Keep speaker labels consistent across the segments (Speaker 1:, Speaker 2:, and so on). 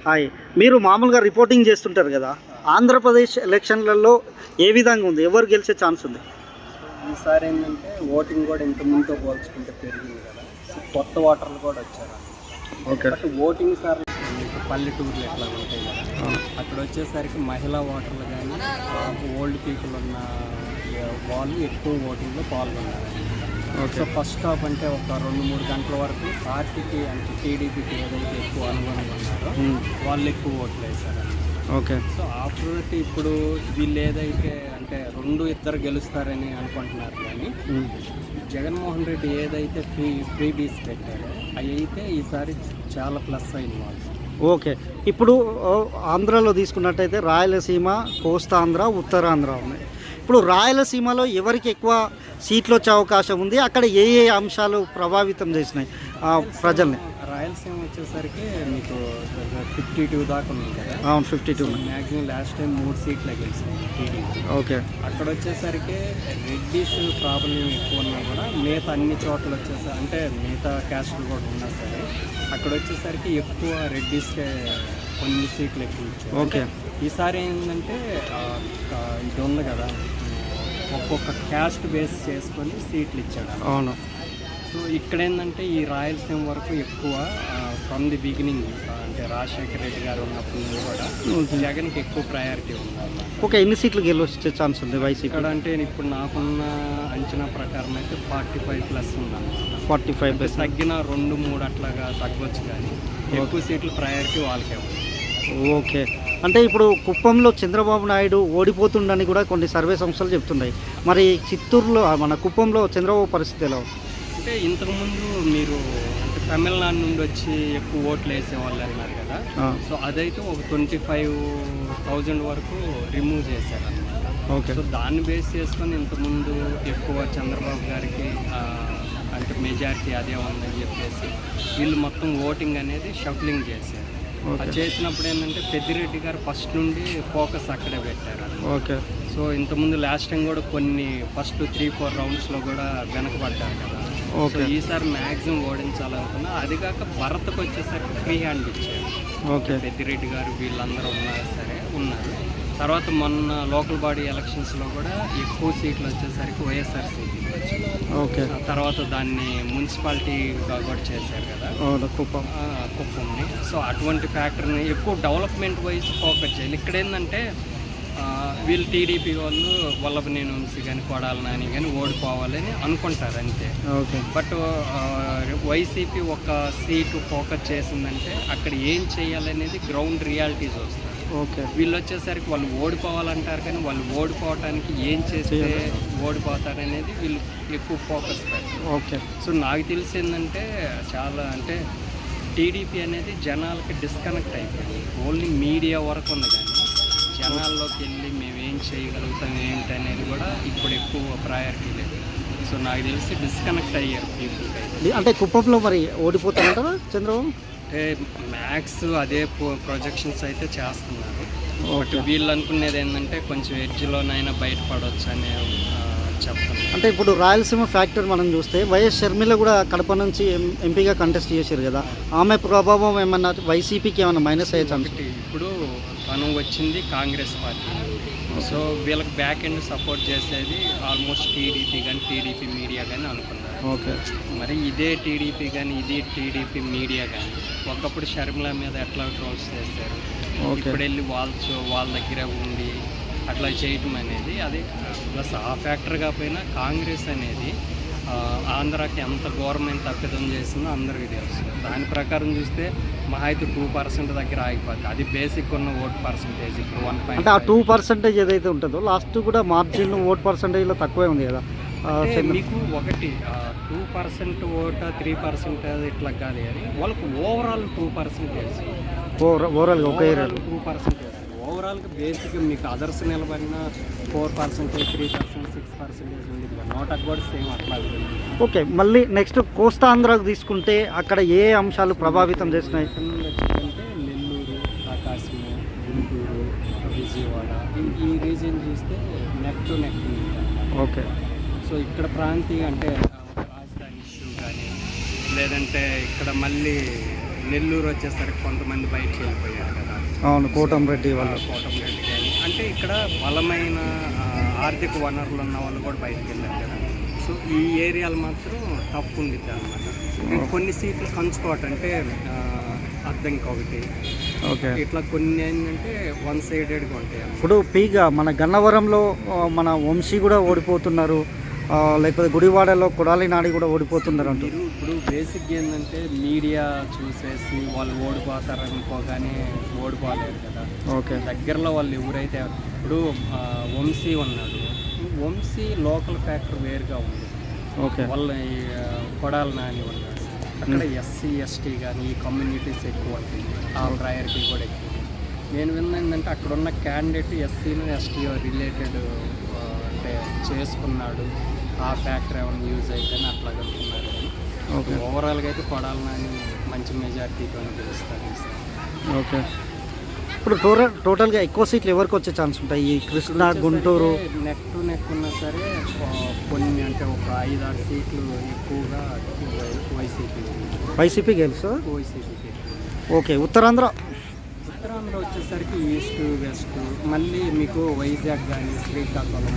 Speaker 1: Hi, మీరు మామూలుగా reporting చేస్తుంటారు కదా, ఆంధ్రప్రదేశ్ ఎలక్షన్లలో ఏ విధంగా ఉంది, ఎవరు గెలిచే ఛాన్స్ ఉంది?
Speaker 2: ఈసారి ఏంటంటే ఓటింగ్ కూడా ఇంత ముందుతో పోల్చుకుంటే పెరిగింది కదా, కొత్త ఓటర్లు కూడా వచ్చారు.
Speaker 1: ఓకే.
Speaker 2: బట్ ఓటింగ్ సార్ మీకు పల్లెటూర్లు ఎట్లా ఉంటాయి కదా, అక్కడ వచ్చేసరికి మహిళా ఓటర్లు కానీ ఓల్డ్ పీపుల్ ఉన్న వాళ్ళు ఎక్కువ ఓటింగ్లో పాల్గొన్నారు. సో ఫస్ట్ హాఫ్ అంటే ఒక 2-3 గంటల వరకు పార్టీకి అంటే టీడీపీకి ఏదైతే ఎక్కువ అనుగుణంగా ఉన్నారో వాళ్ళు ఎక్కువ ఓట్లు వేశారు.
Speaker 1: ఓకే.
Speaker 2: సో ఆఫ్టర్ దట్ ఇప్పుడు వీళ్ళు ఏదైతే అంటే 2-2 గెలుస్తారని అనుకుంటున్నారు, కానీ జగన్మోహన్ రెడ్డి ఏదైతే ఫ్రీ బీస్ పెట్టారో అవి అయితే ఈసారి చాలా ప్లస్ అయింది వాళ్ళు.
Speaker 1: ఓకే. ఇప్పుడు ఆంధ్రాలో తీసుకున్నట్టయితే రాయలసీమ, కోస్తాంధ్ర, ఉత్తరాంధ్ర ఉన్నాయి. ఇప్పుడు రాయలసీమలో ఎవరికి ఎక్కువ సీట్లు వచ్చే అవకాశం ఉంది? అక్కడ ఏ ఏ అంశాలు ప్రభావితం చేసినాయి ప్రజల్ని?
Speaker 2: రాయలసీమ వచ్చేసరికి మీకు 52 దాకా ఉంది కదా.
Speaker 1: అవును, 52.
Speaker 2: మ్యాక్సిమం లాస్ట్ టైం 3 సీట్లు గెలిచింది టీడీపీ.
Speaker 1: ఓకే.
Speaker 2: అక్కడ వచ్చేసరికి రెడ్డిస్ ప్రాబ్లం ఎక్కువ ఉన్నా కూడా మిగతా అన్ని చోట్ల వచ్చేసరికి అంటే మిగతా క్యాస్ట్లు కూడా ఉన్నా సరే అక్కడ వచ్చేసరికి ఎక్కువ రెడ్డిస్కే కొన్ని సీట్లు ఎక్కువ ఇచ్చారు.
Speaker 1: ఓకే.
Speaker 2: ఈసారి ఏంటంటే ఇది ఉంది కదా, ఒక్కొక్క క్యాస్ట్ బేస్ చేసుకొని సీట్లు ఇచ్చాడు.
Speaker 1: అవును.
Speaker 2: సో ఇక్కడ ఏంటంటే ఈ రాయలసీమ వరకు ఎక్కువ ఫ్రమ్ ది బిగినింగ్ అంటే రాజశేఖర రెడ్డి గారు ఉన్నప్పటి నుండి కూడా జగన్కి ఎక్కువ ప్రయారిటీ ఉంది.
Speaker 1: ఓకే. ఎన్ని సీట్లు గెలిచే ఛాన్స్ ఉంది వైసీపీ?
Speaker 2: ఇక్కడ అంటే ఇప్పుడు నాకున్న అంచనా ప్రకారం అయితే 45+ ఉందన్నమాట.
Speaker 1: 45
Speaker 2: తగ్గిన 2-3 అట్లాగా తగ్గవచ్చు, కానీ ఎక్కువ సీట్లు ప్రయారిటీ వాళ్ళకే ఉంది.
Speaker 1: ఓకే. అంటే ఇప్పుడు కుప్పంలో చంద్రబాబు నాయుడు ఓడిపోతుండని కూడా కొన్ని సర్వే సంస్థలు చెప్తున్నాయి. మరి చిత్తూరులో మన కుప్పంలో చంద్రబాబు పరిస్థితి ఎలా ఉంది?
Speaker 2: అంటే ఇంతకుముందు మీరు అంటే తమిళనాడు నుండి వచ్చి ఎక్కువ ఓట్లు వేసేవాళ్ళు అన్నారు కదా, సో అదైతే ఒక 25,000 వరకు రిమూవ్ చేశారు అన్నమాట.
Speaker 1: ఓకే.
Speaker 2: సో దాన్ని బేస్ చేసుకొని ఇంతకుముందు ఎక్కువ చంద్రబాబు గారికి అంటే మెజారిటీ అదే ఉందని చెప్పేసి వీళ్ళు మొత్తం ఓటింగ్ అనేది షఫ్లింగ్ చేశారు. అది చేసినప్పుడు ఏంటంటే పెద్దిరెడ్డి గారు ఫస్ట్ నుండి ఫోకస్ అక్కడే పెట్టారు.
Speaker 1: ఓకే.
Speaker 2: సో ఇంతకుముందు లాస్ట్ టైం కూడా కొన్ని ఫస్ట్ 3-4 రౌండ్స్లో కూడా వెనకబడ్డారు కదా. సో ఈసారి మ్యాక్సిమం ఓడించాలనుకున్నా, అది కాక భరత్కి వచ్చేసరికి ఫ్రీ హ్యాండ్ ఇచ్చారు.
Speaker 1: ఓకే.
Speaker 2: పెద్దిరెడ్డి గారు వీళ్ళందరూ ఉన్నారు. తర్వాత మొన్న లోకల్ బాడీ ఎలక్షన్స్లో కూడా ఎక్కువ సీట్లు వచ్చేసరికి వైఎస్ఆర్సీపీ.
Speaker 1: ఓకే.
Speaker 2: తర్వాత దాన్ని మున్సిపాలిటీగా కూడా చేశారు కదా కుప్పంని. సో అటువంటి ఫ్యాక్టర్ని ఎక్కువ డెవలప్మెంట్ వైజ్ ఫోకస్ చేయాలి. ఇక్కడ ఏంటంటే వీళ్ళు టీడీపీ వాళ్ళు వల్లభనేని వంశీ కానీ కొడాలి నాని కానీ ఓడిపోవాలని అనుకుంటారు అంతే.
Speaker 1: ఓకే.
Speaker 2: బట్ వైసీపీ ఒక సీటు ఫోకస్ చేసిందంటే అక్కడ ఏం చేయాలనేది గ్రౌండ్ రియాలిటీస్ వస్తాయి.
Speaker 1: ఓకే.
Speaker 2: వీళ్ళు వచ్చేసరికి వాళ్ళు ఓడిపోవాలంటారు, కానీ వాళ్ళు ఓడిపోవటానికి ఏం చేస్తే ఓడిపోతారనేది వీళ్ళు ఎక్కువ ఫోకస్ పెడతారు.
Speaker 1: ఓకే.
Speaker 2: సో నాకు తెలిసిందంటే చాలా అంటే టీడీపీ అనేది జనాలకి డిస్కనెక్ట్ అయిపోయింది. ఓన్లీ మీడియా వరకు ఉంది, కానీ జనాల్లోకి వెళ్ళి మేము ఏం చేయగలుగుతాం ఏంటి అనేది కూడా ఇప్పుడు ఎక్కువ ప్రయారిటీ లేదు. సో నాకు తెలిసి డిస్కనెక్ట్ అయ్యారు పీపుల్కి.
Speaker 1: అంటే కుప్పంలో మరి ఓడిపోతారంటారా చంద్రబాబు?
Speaker 2: అంటే మ్యాక్స్ అదే ప్రొజెక్షన్స్ అయితే చేస్తున్నారు. బట్ వీళ్ళు అనుకునేది ఏంటంటే కొంచెం ఎడ్జ్లోనైనా బయటపడవచ్చు అనే చెప్తున్నారు.
Speaker 1: అంటే ఇప్పుడు రాయలసీమ ఫ్యాక్టర్ మనం చూస్తే వైఎస్ షర్మిల కూడా కడప నుంచి ఎంపీగా కంటెస్ట్ చేశారు కదా, ఆమె ప్రభావం ఏమన్నా వైసీపీకి ఏమైనా మైనస్ అయ్యే ఛాన్స్?
Speaker 2: ఇప్పుడు తను వచ్చింది కాంగ్రెస్ పార్టీ, సో వీళ్ళకి బ్యాక్ ఎండ్ సపోర్ట్ చేసేది ఆల్మోస్ట్ టీడీపీ కానీ టీడీపీ మీడియా కానీ అనుకున్నారు.
Speaker 1: ఓకే.
Speaker 2: మరి ఇదే టీడీపీ కానీ ఇది టీడీపీ మీడియా కానీ ఒకప్పుడు షర్మిల మీద ఎట్లా ట్రోల్స్ చేస్తారు, ఇప్పుడు వెళ్ళి వాళ్ళ దగ్గర ఉండి అట్లా చేయటం అనేది అది ప్లస్ ఆ ఫ్యాక్టర్ కాకపోయినా కాంగ్రెస్ అనేది ఆంధ్రాకి ఎంత గవర్నమెంట్ తప్పిదం చేసిందో అందరికీ తెలుసు. దాని ప్రకారం చూస్తే మహా అయితే 2% దగ్గర ఆగిపోతుంది. అది బేసిక్ ఉన్న ఓట్ పర్సంటేజ్ ఇప్పుడు 1.
Speaker 1: అంటే ఆ 2% ఏదైతే ఉంటుందో లాస్ట్ కూడా మార్జిన్ ఓట్ పర్సంటేజ్లో తక్కువే ఉంది కదా.
Speaker 2: మీకు ఒకటి 2% ఓట్ 3% ఇట్లా కాదు, కానీ వాళ్ళకు ఓవరాల్ 2%.
Speaker 1: ఓవరాల్గా ఒక ఏరియా
Speaker 2: 2%. ఓవరాల్గా బేసిక్గా మీకు అదర్స్ నిలబడిన 4%, 3%, 6% ఉంది. నోటకు కూడా సేమ్ అట్లా.
Speaker 1: ఓకే. మళ్ళీ నెక్స్ట్ కోస్తాంధ్రకు తీసుకుంటే అక్కడ ఏ అంశాలు ప్రభావితం చేసినాయి?
Speaker 2: అంటే నెల్లూరు, ప్రకాశం, గుంటూరు, విజయవాడ ఈ రీజియన్ చూస్తే నెక్ టు నెక్ ఉంది.
Speaker 1: ఓకే.
Speaker 2: సో ఇక్కడ ప్రాంతీయ అంటే రాజధాని ఇష్యూ కానీ లేదంటే ఇక్కడ మళ్ళీ నెల్లూరు వచ్చేసరికి కొంతమంది బయటకు వెళ్ళిపోయారు కదా.
Speaker 1: అవును, కోటంరెడ్డి వాళ్ళు.
Speaker 2: కోటంరెడ్డి కానీ అంటే ఇక్కడ బలమైన ఆర్థిక వనరులు ఉన్న వాళ్ళు కూడా బయటకు వెళ్ళారు కదా. సో ఈ ఏరియాలు మాత్రం టఫ్ ఉండిద్ది అనమాట. కొన్ని సీట్లు కంచుకోవటం అంటే అద్దంకి ఒకటి,
Speaker 1: ఓకే,
Speaker 2: ఇట్లా కొన్ని ఏంటంటే వన్ సైడెడ్గా ఉంటాయి.
Speaker 1: ఇప్పుడు పీగా మన గన్నవరంలో మన వంశీ కూడా ఓడిపోతున్నారు, లేకపోతే గుడివాడలో కొడాలి నాడి కూడా ఓడిపోతున్నారు అంటూ.
Speaker 2: మీరు ఇప్పుడు బేసిక్ ఏంటంటే మీడియా చూసేసి వాళ్ళు ఓడిపోతారనుకోగానే ఓడిపోలేరు కదా.
Speaker 1: ఓకే,
Speaker 2: దగ్గరలో వాళ్ళు ఎవరైతే ఇప్పుడు వంశీ ఉన్నాడు, వంశీ లోకల్ ఫ్యాక్టర్ వేరుగా ఉంది.
Speaker 1: ఓకే,
Speaker 2: వాళ్ళ కొడాలి నాని ఉన్నాడు, అక్కడ ఎస్సీ ఎస్టీ కానీ ఈ కమ్యూనిటీస్ ఎక్కువ ఉంటుంది, ఆ ప్రయారిటీ కూడా ఎక్కువ. నేను విన్నదంటే అక్కడ ఉన్న క్యాండిడేట్ ఎస్సీను ఎస్టీ రిలేటెడ్ అంటే చేసుకున్నాడు, ఆ ఫ్యాక్టర్ ఏమైనా యూజ్ అయితేనే అట్లా అనుకున్నారు.
Speaker 1: ఓకే,
Speaker 2: ఓవరాల్గా అయితే కొడాలి నాని మంచి మెజార్టీతో గెలుస్తారు.
Speaker 1: ఓకే. ఇప్పుడు టోటల్గా ఎక్కువ సీట్లు ఎవరికి వచ్చే ఛాన్స్ ఉంటాయి? ఈ Krishna, Guntur
Speaker 2: neck to neck ఉన్నా సరే కొన్ని అంటే ఒక 5-6 సీట్లు ఎక్కువగా
Speaker 1: వైసీపీ గెలుస్తుందా?
Speaker 2: వైసీపీకి.
Speaker 1: ఓకే, ఉత్తరాంధ్ర
Speaker 2: వచ్చేసరికి ఈస్ట్ వెస్ట్, మళ్ళీ మీకు వైజాగ్ కానీ శ్రీకాకుళం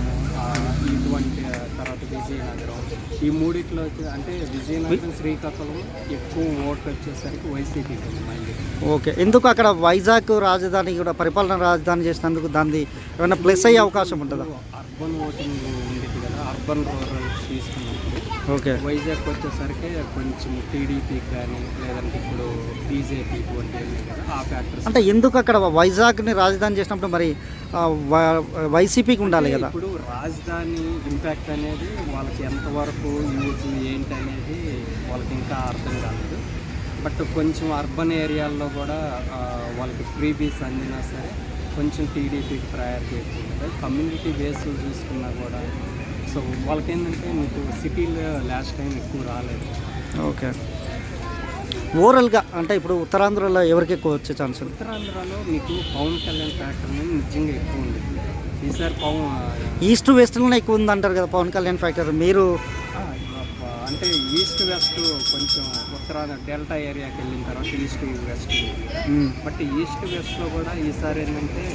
Speaker 2: ఇటువంటి, తర్వాత విజయనగరం, ఈ మూడిట్లో వచ్చి అంటే విజయనగరం శ్రీకాకుళం ఎక్కువ ఓట్లు వచ్చేసరికి వైసీపీకి ఉంది మళ్ళీ.
Speaker 1: ఓకే, ఎందుకు అక్కడ వైజాగ్ రాజధాని కూడా పరిపాలన రాజధాని చేసినందుకు దాన్ని ఏమైనా ప్లస్ అయ్యే అవకాశం ఉంటుందా?
Speaker 2: అర్బన్ ఓటింగ్ ఉండేది కదా, అర్బన్ రూరల్ తీసుకున్నప్పుడు.
Speaker 1: ఓకే,
Speaker 2: వైజాగ్ వచ్చేసరికి కొంచెం టీడీపీకి కానీ లేదంటే ఇప్పుడు బీజేపీకి ఉంటుంది కదా, ఆ ఫ్యాక్టర్స్.
Speaker 1: అంటే ఎందుకు అక్కడ వైజాగ్ని రాజధాని చేసినప్పుడు మరి వైసీపీకి ఉండాలి కదా?
Speaker 2: ఇప్పుడు రాజధాని ఇంపాక్ట్ అనేది వాళ్ళకి ఎంతవరకు యూజ్ ఏంటి అనేది వాళ్ళకి ఇంకా అర్థం కాలేదు. బట్ కొంచెం అర్బన్ ఏరియాల్లో కూడా వాళ్ళకి ఫ్రీబీస్ అందినా సరే కొంచెం టీడీపీకి ప్రయారిటీ ఎక్కువ. కమ్యూనిటీ బేస్ చూసుకున్నా కూడా సో వాళ్ళకి ఏంటంటే మీకు సిటీలో లాస్ట్ టైం ఎక్కువ రాలేదు.
Speaker 1: ఓకే, ఓవరాల్గా అంటే ఇప్పుడు ఉత్తరాంధ్రలో ఎవరికి ఎక్కువ వచ్చే ఛాన్స్ ఉంది?
Speaker 2: ఉత్తరాంధ్రలో మీకు పవన్ కళ్యాణ్ ఫ్యాక్టర్ అనేది నిజంగా ఎక్కువ ఉంది. ఈసారి
Speaker 1: ఈస్ట్ వెస్ట్లోనే ఎక్కువ ఉంది అంటారు కదా పవన్ కళ్యాణ్ ఫ్యాక్టర్. మీరు
Speaker 2: అంటే ఈస్ట్ వెస్ట్ కొంచెం ఉత్తరాంధ్ర డెల్టా ఏరియాకి వెళ్ళిన తర్వాత ఈస్ట్ వెస్ట్, బట్ ఈస్ట్ వెస్ట్లో కూడా ఈసారి ఏంటంటే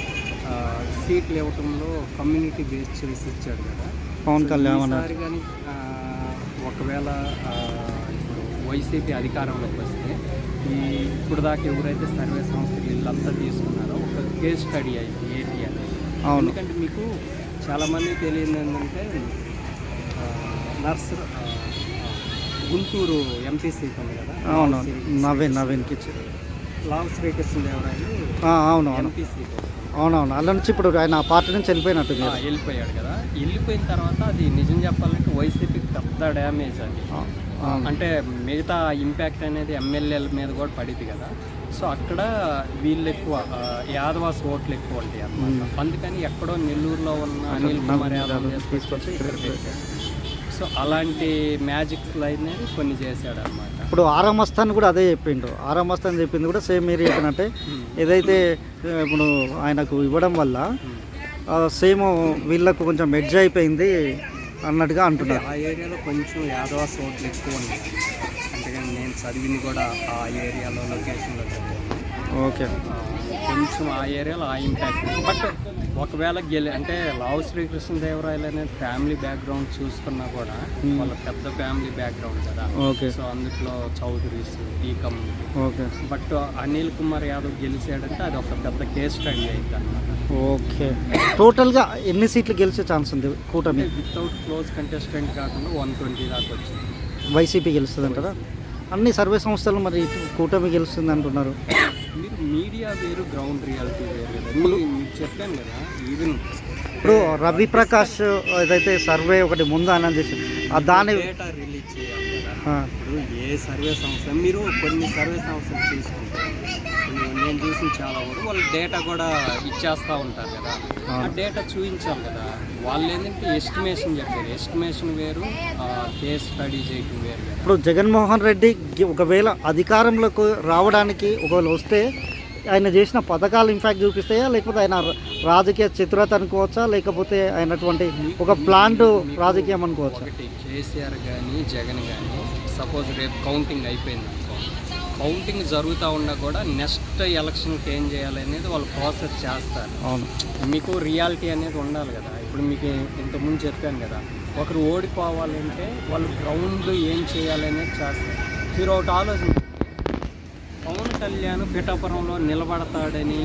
Speaker 2: సీట్లు ఇవ్వటంలో కమ్యూనిటీ బేస్ చేసి ఇచ్చాడు కదా
Speaker 1: పవన్ కళ్యాణ్.
Speaker 2: ఈసారి కానీ ఒకవేళ ఇప్పుడు వైసీపీ అధికారంలోకి వస్తే ఇప్పుడు దాకా ఎవరైతే సర్వే సంస్థలు వీళ్ళంతా తీసుకున్నారో ఒక కేస్ స్టడీ అయింది ఏంటి అనేది. ఎందుకంటే మీకు చాలామంది తెలియదు ఏంటంటే గుంటూరు ఎంపీ సీట్ ఉంది కదా,
Speaker 1: అవును, నవీన్కి
Speaker 2: లావు శ్రీకృష్ణదేవరాయలు
Speaker 1: అవునవును
Speaker 2: ఎంపీ సీట్.
Speaker 1: అవునవును, అలా నుంచి ఇప్పుడు ఆయన పార్టీ నుంచి వెళ్ళిపోయినట్టు
Speaker 2: వెళ్ళిపోయాడు కదా. వెళ్ళిపోయిన తర్వాత అది నిజం చెప్పాలంటే వైసీపీకి పెద్ద డ్యామేజ్ అది. అంటే మిగతా ఇంపాక్ట్ అనేది ఎమ్మెల్యేల మీద కూడా పడింది కదా. సో అక్కడ వీళ్ళు ఎక్కువ యాదవాస్ ఓట్లు ఎక్కువ ఉంటాయి అన్నమాట. అందుకని ఎక్కడో నెల్లూరులో ఉన్న అనిల్ కుమార్ యాదవ్ తీసుకొచ్చి ఇక్కడ పెట్టారు. సో అలాంటి మ్యాజిక్స్ అనేది కొన్ని చేశాడు అనమాట.
Speaker 1: ఇప్పుడు ఆరామస్థాన్ కూడా అదే చెప్పిండు. ఆరామస్థాన్ చెప్పింది కూడా సేమ్ మీరు చెప్పినట్టే, ఏదైతే ఇప్పుడు ఆయనకు ఇవ్వడం వల్ల సేమ్ వీళ్ళకు కొంచెం మెడ్జ్ అయిపోయింది అన్నట్టుగా అంటున్నారు.
Speaker 2: ఆ ఏరియాలో కొంచెం యాదవాస్ ఓట్లు ఎక్కువ ఉన్నాయి. అంతేగాని నేను చదివింది కూడా ఆ ఏరియాలో లొకేషన్లో చదివాను.
Speaker 1: ఓకే,
Speaker 2: కొంచెం ఆ ఏరియాలో ఆ ఇంపాక్ట్. బట్ ఒకవేళ అంటే లావు శ్రీకృష్ణదేవరాయలు అనేది ఫ్యామిలీ బ్యాక్గ్రౌండ్ చూసుకున్నా కూడా వాళ్ళ పెద్ద ఫ్యామిలీ బ్యాక్గ్రౌండ్ కదా.
Speaker 1: ఓకే,
Speaker 2: సో అందులో చౌదరీస్ ఈ community.
Speaker 1: Okay,
Speaker 2: but Anil Kumar Yadav గెలిచాడంటే అది ఒక పెద్ద కేస్ స్టడీ అయింది అన్నమాట.
Speaker 1: ఓకే, టోటల్గా ఎన్ని సీట్లు గెలిచే ఛాన్స్ ఉంది కూటమి?
Speaker 2: వితౌట్ క్లోజ్ కంటెస్టెంట్ కాకుండా 120 దాకా వచ్చింది.
Speaker 1: వైసీపీ గెలుస్తుంది అంటారా? అన్ని సర్వే సంస్థలు మరి కూటమి గెలుస్తుంది అంటున్నారు.
Speaker 2: మీరు మీడియా వేరు, గ్రౌండ్ రియాలిటీ వేరు కదా. మీకు చెప్పాను కదా. ఈవెన్
Speaker 1: ఇప్పుడు రవి ప్రకాష్ ఏదైతే సర్వే ఒకటి ముందు అనౌన్స్ చేసింది, దాని
Speaker 2: డేటా రిలీజ్ చేయాలి కదా. ఇప్పుడు ఏ సర్వే సంస్థ మీరు కొన్ని సర్వే సంస్థలు తీసుకుంటే నేను చూసిన చాలా వరకు వాళ్ళు డేటా కూడా ఇచ్చేస్తూ ఉంటారు కదా. ఆ డేటా చూపించాలి కదా. వాళ్ళు ఏంటంటే ఎస్టిమేషన్ చెప్పారు. ఎస్టిమేషన్ వేరు, కేస్ స్టడీ చేయడం వేరు కదా.
Speaker 1: ఇప్పుడు జగన్మోహన్ రెడ్డి ఒకవేళ అధికారంలోకి రావడానికి ఒకవేళ వస్తే ఆయన చేసిన పథకాలు ఇంపాక్ట్ చూపిస్తాయా, లేకపోతే ఆయన రాజకీయ చిత్రత అనుకోవచ్చా, లేకపోతే ఆయనటువంటి ఒక ప్లాంట్ రాజకీయం అనుకోవచ్చా?
Speaker 2: ఒకటి కేసీఆర్ కానీ జగన్ కానీ సపోజ్ రేపు కౌంటింగ్ అయిపోయింది అనుకో, కౌంటింగ్ జరుగుతూ ఉన్నా కూడా నెక్స్ట్ ఎలక్షన్కి ఏం చేయాలి అనేది వాళ్ళు ప్రాసెస్ చేస్తారు.
Speaker 1: అవును.
Speaker 2: మీకు రియాలిటీ అనేది ఉండాలి కదా. ఇప్పుడు మీకు ఇంతకుముందు చెప్పాను కదా, ఒకరు ఓడిపోవాలంటే వాళ్ళు గ్రౌండ్లో ఏం చేయాలి అనేది చేస్తారు. మీరు ఒకటి ఆలోచించండి, పవన్ కళ్యాణ్ పిఠాపురంలో నిలబడతాడని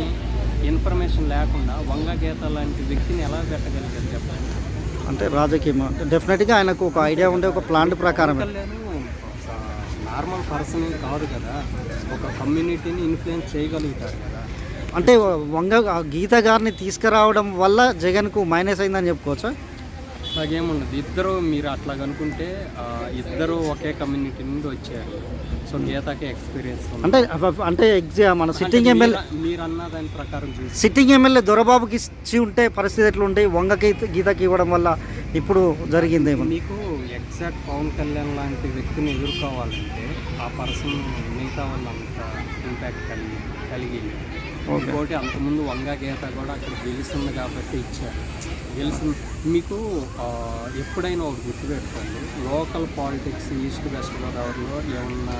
Speaker 2: ఇన్ఫర్మేషన్ లేకుండా వంగ గీత లాంటి వ్యక్తిని ఎలా పెట్టగలిగారు చెప్పండి.
Speaker 1: అంటే రాజకీయం డెఫినెట్గా ఆయనకు ఒక ఐడియా ఉండే ఒక ప్లాన్ ప్రకారం.
Speaker 2: కళ్యాణ్ నార్మల్ పర్సన్ కాదు కదా, ఒక కమ్యూనిటీని ఇన్ఫ్లుయెన్స్ చేయగలుగుతారు కదా.
Speaker 1: అంటే గీత గారిని తీసుకురావడం వల్ల జగన్కు మైనస్ అయిందని చెప్పుకోవచ్చా?
Speaker 2: అలాగేముండదు. ఇద్దరు మీరు అట్లా కనుకుంటే ఇద్దరు ఒకే కమ్యూనిటీ నుండి వచ్చారు. సో గీతకి ఎక్స్పీరియన్స్
Speaker 1: అంటే మన సిట్టింగ్ ఎమ్మెల్యే
Speaker 2: మీరు అన్న దాని ప్రకారం చూసి
Speaker 1: సిట్టింగ్ ఎమ్మెల్యే దొరబాబుకి ఇచ్చి ఉంటే పరిస్థితి ఎట్లుంటాయి, వంగకి గీతకి ఇవ్వడం వల్ల ఇప్పుడు జరిగిందేమో.
Speaker 2: మీకు ఎగ్జాక్ట్ పవన్ కళ్యాణ్ లాంటి వ్యక్తిని ఎదుర్కోవాలంటే ఆ పర్సన్ మిగతా వాళ్ళు అంత ఇంపాక్ట్ కలిగి ఇంకోటి అంతకుముందు వంగ గీత కూడా అక్కడ గెలుస్తుంది కాబట్టి ఇచ్చారు. గెలిచింది మీకు ఎప్పుడైనా ఒకటి గుర్తుపెట్టుకోండి, లోకల్ పాలిటిక్స్ ఈస్ట్ వెస్ట్ గోదావరిలో ఏమన్నా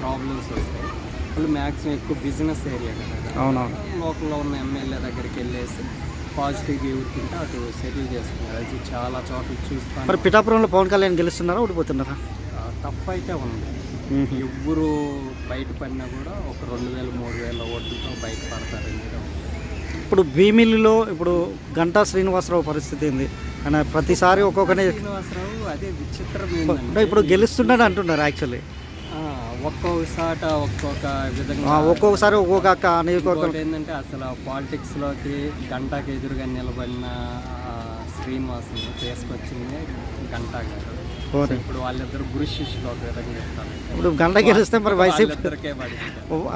Speaker 2: ప్రాబ్లమ్స్ వస్తాయి, వాళ్ళు మ్యాక్సిమం ఎక్కువ బిజినెస్ ఏరియా కదా.
Speaker 1: అవునవును.
Speaker 2: లోకల్లో ఉన్న ఎమ్మెల్యే దగ్గరికి వెళ్ళేసి పాజిటివ్గా ఊరుకుంటే అటు సెటిల్ చేసుకున్నారు. అది చాలా చోట్ల చూస్తాను.
Speaker 1: మరి పిఠాపురంలో పవన్ కళ్యాణ్ గెలుస్తున్నారా ఓడిపోతున్నారా?
Speaker 2: టఫ్ అయితే ఉంది. ఎవ్వరు బయటపడినా కూడా ఒక 2000-3000 ఓట్లతో బయటపడతారు అనేది.
Speaker 1: ఇప్పుడు భీమిలిలో ఇప్పుడు గంటా శ్రీనివాసరావు పరిస్థితి ఏంది? ఆయన ప్రతిసారి ఒక్కొక్కనే
Speaker 2: శ్రీనివాసరావు అదే విచిత్రం
Speaker 1: ఇప్పుడు గెలుస్తున్నాడు అంటున్నారు. యాక్చువల్లీ
Speaker 2: ఒక్కొక్కసాట ఒక్కొక్క విధంగా
Speaker 1: ఒక్కొక్కసారి ఒక్కొక్క నియోజకవర్గం
Speaker 2: ఏంటంటే అసలు పాలిటిక్స్లోకి గంటకి ఎదురుగా నిలబడిన శ్రీనివాసుని తీసుకొచ్చింది గంటా గారు. ఇప్పుడు వాళ్ళిద్దరు గురు శిష్యులు ఒక విధంగా చెప్తారు.
Speaker 1: ఇప్పుడు గంట గెలిస్తే మరి వైసీపీ
Speaker 2: ఇద్దరికే పడి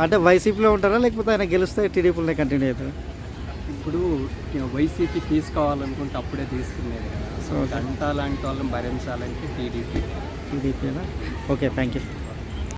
Speaker 1: అంటే వైసీపీలో ఉంటారా లేకపోతే ఆయన గెలిస్తే టీడీపీలోనే కంటిన్యూ అవుతుంది?
Speaker 2: ఇప్పుడు వైసీపీ తీసుకోవాలనుకుంటే అప్పుడే తీసుకునేది కదా. సో గంట లాంటి వాళ్ళని భరించాలంటే టీడీపీనా.
Speaker 1: Okay, thank you.